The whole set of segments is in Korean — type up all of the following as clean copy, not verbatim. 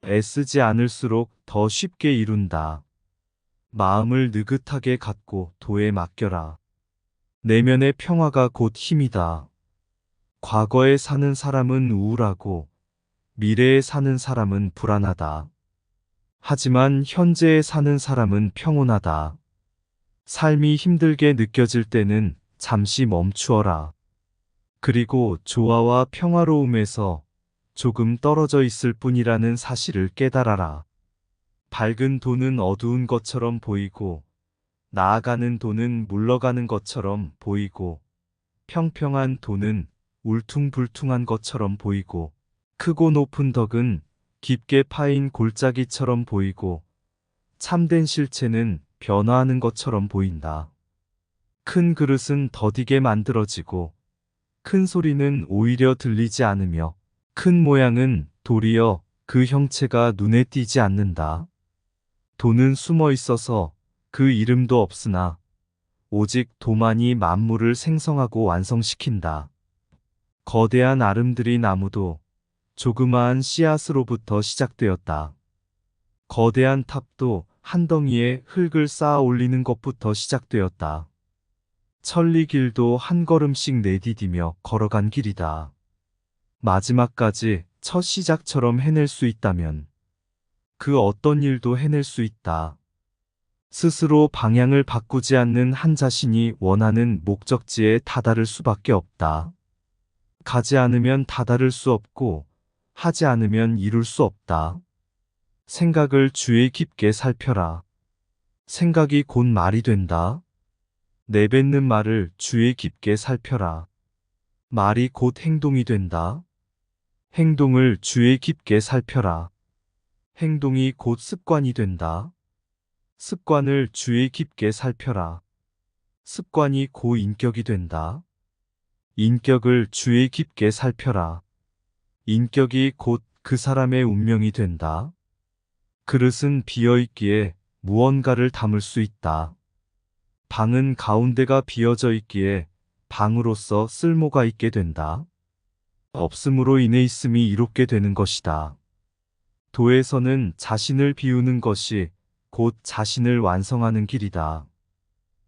애쓰지 않을수록 더 쉽게 이룬다. 마음을 느긋하게 갖고 도에 맡겨라. 내면의 평화가 곧 힘이다. 과거에 사는 사람은 우울하고 미래에 사는 사람은 불안하다. 하지만 현재에 사는 사람은 평온하다. 삶이 힘들게 느껴질 때는 잠시 멈추어라. 그리고 조화와 평화로움에서 조금 떨어져 있을 뿐이라는 사실을 깨달아라. 밝은 돈은 어두운 것처럼 보이고, 나아가는 돈은 물러가는 것처럼 보이고, 평평한 돈은 울퉁불퉁한 것처럼 보이고, 크고 높은 덕은 깊게 파인 골짜기처럼 보이고, 참된 실체는 변화하는 것처럼 보인다. 큰 그릇은 더디게 만들어지고, 큰 소리는 오히려 들리지 않으며, 큰 모양은 도리어 그 형체가 눈에 띄지 않는다. 돈은 숨어 있어서 그 이름도 없으나 오직 도만이 만물을 생성하고 완성시킨다. 거대한 아름드리 나무도 조그마한 씨앗으로부터 시작되었다. 거대한 탑도 한 덩이에 흙을 쌓아 올리는 것부터 시작되었다. 천리길도 한 걸음씩 내디디며 걸어간 길이다. 마지막까지 첫 시작처럼 해낼 수 있다면 그 어떤 일도 해낼 수 있다. 스스로 방향을 바꾸지 않는 한 자신이 원하는 목적지에 다다를 수밖에 없다. 가지 않으면 다다를 수 없고 하지 않으면 이룰 수 없다. 생각을 주의 깊게 살펴라. 생각이 곧 말이 된다. 내뱉는 말을 주의 깊게 살펴라. 말이 곧 행동이 된다. 행동을 주의 깊게 살펴라. 행동이 곧 습관이 된다. 습관을 주의 깊게 살펴라. 습관이 곧 인격이 된다. 인격을 주의 깊게 살펴라. 인격이 곧 그 사람의 운명이 된다. 그릇은 비어있기에 무언가를 담을 수 있다. 방은 가운데가 비어져 있기에 방으로서 쓸모가 있게 된다. 없음으로 인해 있음이 이롭게 되는 것이다. 도에서는 자신을 비우는 것이 곧 자신을 완성하는 길이다.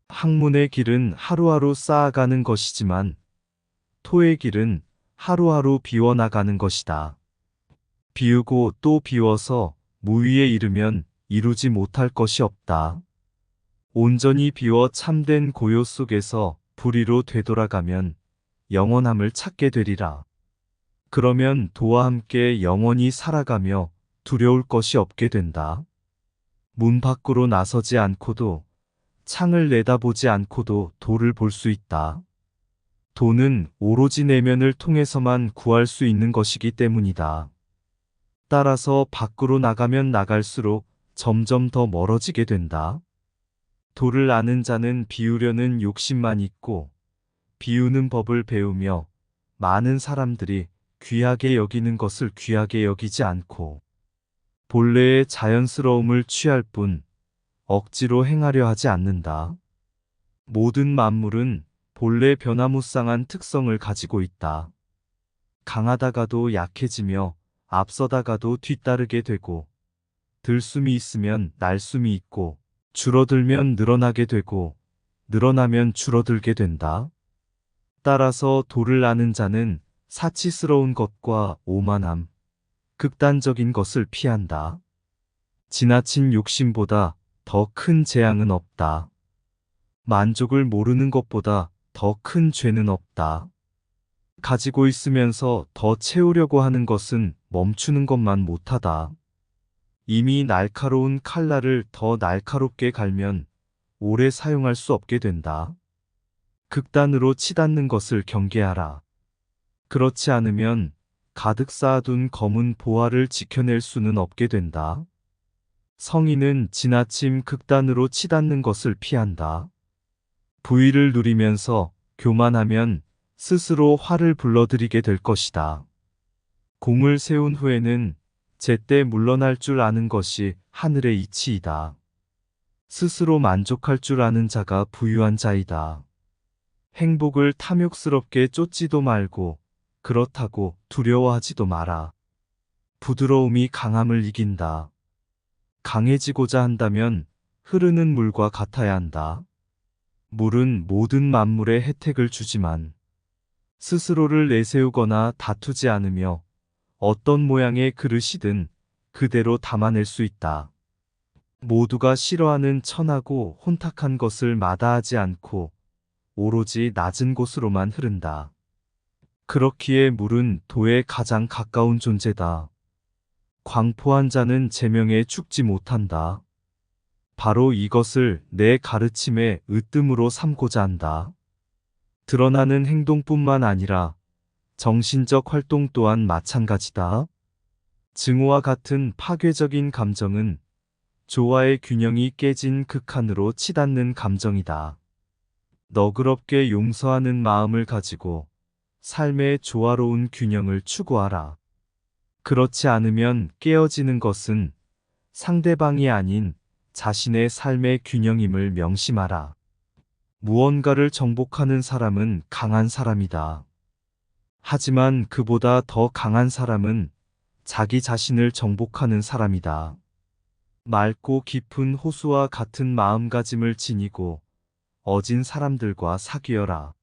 학문의 길은 하루하루 쌓아가는 것이지만 토의 길은 하루하루 비워나가는 것이다. 비우고 또 비워서 무위에 이르면 이루지 못할 것이 없다. 온전히 비워 참된 고요 속에서 불의로 되돌아가면 영원함을 찾게 되리라. 그러면 도와 함께 영원히 살아가며 두려울 것이 없게 된다. 문 밖으로 나서지 않고도 창을 내다보지 않고도 도를 볼 수 있다. 도는 오로지 내면을 통해서만 구할 수 있는 것이기 때문이다. 따라서 밖으로 나가면 나갈수록 점점 더 멀어지게 된다. 도를 아는 자는 비우려는 욕심만 있고 비우는 법을 배우며 많은 사람들이 귀하게 여기는 것을 귀하게 여기지 않고 본래의 자연스러움을 취할 뿐 억지로 행하려 하지 않는다. 모든 만물은 본래 변화무쌍한 특성을 가지고 있다. 강하다가도 약해지며 앞서다가도 뒤따르게 되고 들숨이 있으면 날숨이 있고 줄어들면 늘어나게 되고 늘어나면 줄어들게 된다. 따라서 도를 아는 자는 사치스러운 것과 오만함, 극단적인 것을 피한다. 지나친 욕심보다 더 큰 재앙은 없다. 만족을 모르는 것보다 더 큰 죄는 없다. 가지고 있으면서 더 채우려고 하는 것은 멈추는 것만 못하다. 이미 날카로운 칼날을 더 날카롭게 갈면 오래 사용할 수 없게 된다. 극단으로 치닫는 것을 경계하라. 그렇지 않으면 가득 쌓아둔 검은 보화를 지켜낼 수는 없게 된다. 성인은 지나침 극단으로 치닫는 것을 피한다. 부의를 누리면서 교만하면 스스로 화를 불러들이게 될 것이다. 공을 세운 후에는 제때 물러날 줄 아는 것이 하늘의 이치이다. 스스로 만족할 줄 아는 자가 부유한 자이다. 행복을 탐욕스럽게 쫓지도 말고 그렇다고 두려워하지도 마라. 부드러움이 강함을 이긴다. 강해지고자 한다면 흐르는 물과 같아야 한다. 물은 모든 만물에 혜택을 주지만 스스로를 내세우거나 다투지 않으며 어떤 모양의 그릇이든 그대로 담아낼 수 있다. 모두가 싫어하는 천하고 혼탁한 것을 마다하지 않고 오로지 낮은 곳으로만 흐른다. 그렇기에 물은 도에 가장 가까운 존재다. 광포한 자는 제명에 죽지 못한다. 바로 이것을 내 가르침의 으뜸으로 삼고자 한다. 드러나는 행동뿐만 아니라 정신적 활동 또한 마찬가지다. 증오와 같은 파괴적인 감정은 조화의 균형이 깨진 극한으로 치닫는 감정이다. 너그럽게 용서하는 마음을 가지고 삶의 조화로운 균형을 추구하라. 그렇지 않으면 깨어지는 것은 상대방이 아닌 자신의 삶의 균형임을 명심하라. 무언가를 정복하는 사람은 강한 사람이다. 하지만 그보다 더 강한 사람은 자기 자신을 정복하는 사람이다. 맑고 깊은 호수와 같은 마음가짐을 지니고 어진 사람들과 사귀어라.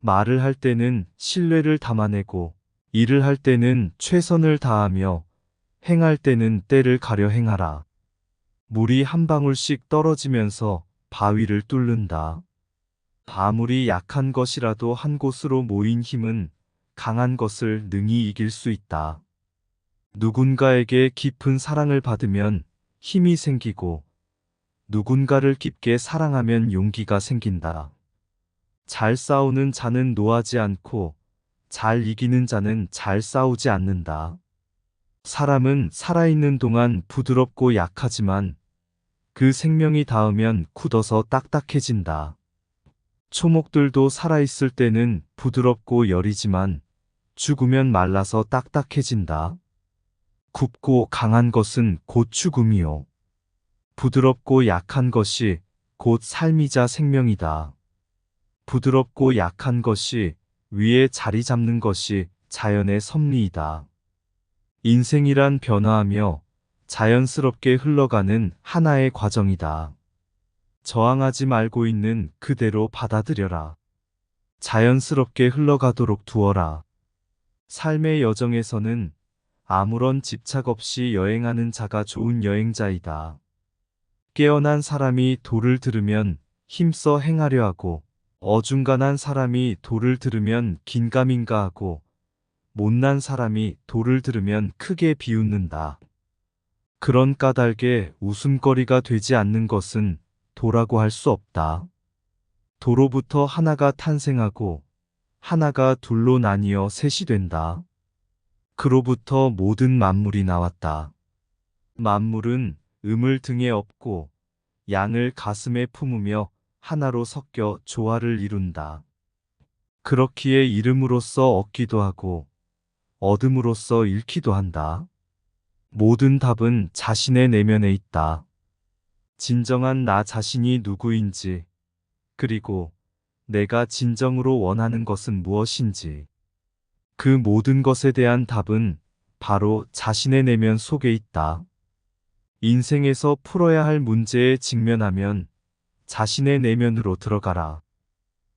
말을 할 때는 신뢰를 담아내고 일을 할 때는 최선을 다하며 행할 때는 때를 가려 행하라. 물이 한 방울씩 떨어지면서 바위를 뚫는다. 아무리 약한 것이라도 한 곳으로 모인 힘은 강한 것을 능히 이길 수 있다. 누군가에게 깊은 사랑을 받으면 힘이 생기고 누군가를 깊게 사랑하면 용기가 생긴다. 잘 싸우는 자는 노하지 않고 잘 이기는 자는 잘 싸우지 않는다. 사람은 살아있는 동안 부드럽고 약하지만 그 생명이 닿으면 굳어서 딱딱해진다. 초목들도 살아있을 때는 부드럽고 여리지만 죽으면 말라서 딱딱해진다. 굽고 강한 것은 곧 죽음이요. 부드럽고 약한 것이 곧 삶이자 생명이다. 부드럽고 약한 것이 위에 자리 잡는 것이 자연의 섭리이다. 인생이란 변화하며 자연스럽게 흘러가는 하나의 과정이다. 저항하지 말고 있는 그대로 받아들여라. 자연스럽게 흘러가도록 두어라. 삶의 여정에서는 아무런 집착 없이 여행하는 자가 좋은 여행자이다. 깨어난 사람이 도를 들으면 힘써 행하려 하고 어중간한 사람이 도를 들으면 긴가민가 하고 못난 사람이 도를 들으면 크게 비웃는다. 그런 까닭에 웃음거리가 되지 않는 것은 도라고 할 수 없다. 도로부터 하나가 탄생하고 하나가 둘로 나뉘어 셋이 된다. 그로부터 모든 만물이 나왔다. 만물은 음을 등에 업고 양을 가슴에 품으며 하나로 섞여 조화를 이룬다. 그렇기에 잃음으로써 얻기도 하고 얻음으로써 잃기도 한다. 모든 답은 자신의 내면에 있다. 진정한 나 자신이 누구인지, 그리고 내가 진정으로 원하는 것은 무엇인지, 그 모든 것에 대한 답은 바로 자신의 내면 속에 있다. 인생에서 풀어야 할 문제에 직면하면 자신의 내면으로 들어가라.